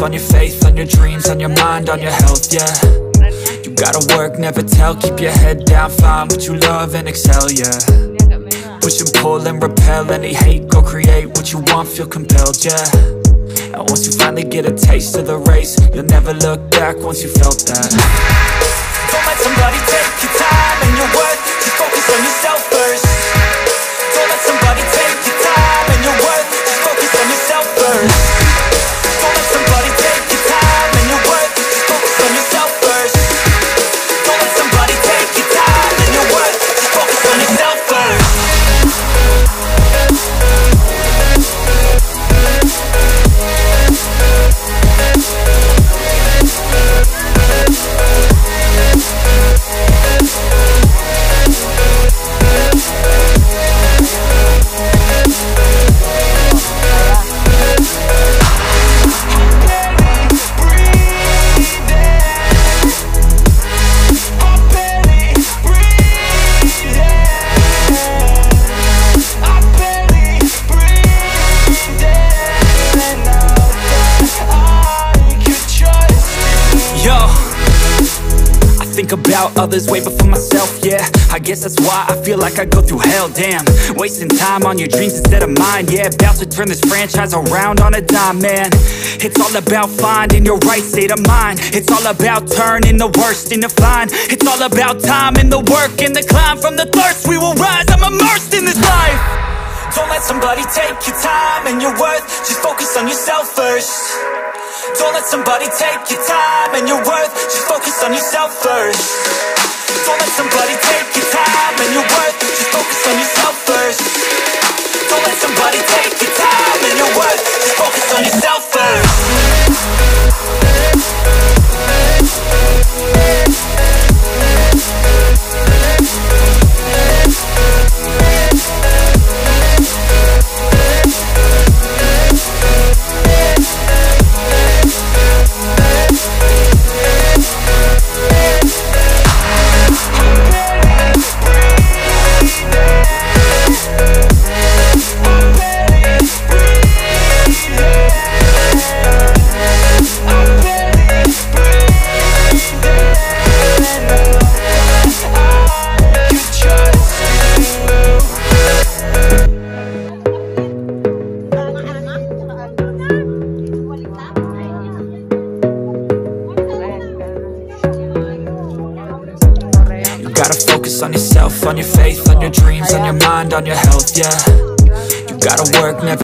on your faith, on your dreams, on your mind, on your health, yeah. You gotta work, never tell, keep your head down, find what you love and excel, yeah. Push and pull and repel any hate, go create what you want, feel compelled, yeah. And once you finally get a taste of the race, you'll never look back once you felt that. Don't let somebody take your time and your worth, just focus on yourself first. Don't let somebody take your time and your worth, just focus on yourself first. Don't let somebody take your time and your worth, just focus on yourself first. Don't let somebody take your time and your worth, just focus on yourself first. Think about others way before myself, yeah. I guess that's why I feel like I go through hell, damn. Wasting time on your dreams instead of mine, yeah. About to turn this franchise around on a dime, man. It's all about finding your right state of mind. It's all about turning the worst into fine. It's all about time and the work and the climb. From the thirst we will rise, I'm immersed in this life. Don't let somebody take your time and your worth, just focus on yourself first. Don't let somebody take your time and your worth, just focus on yourself first. Don't let somebody take your time and your worth, just focus on yourself first. Don't let somebody take your time and your worth, just focus on yourself first. On yourself, on your faith, on your dreams, on your mind, on your health, yeah. You gotta work, never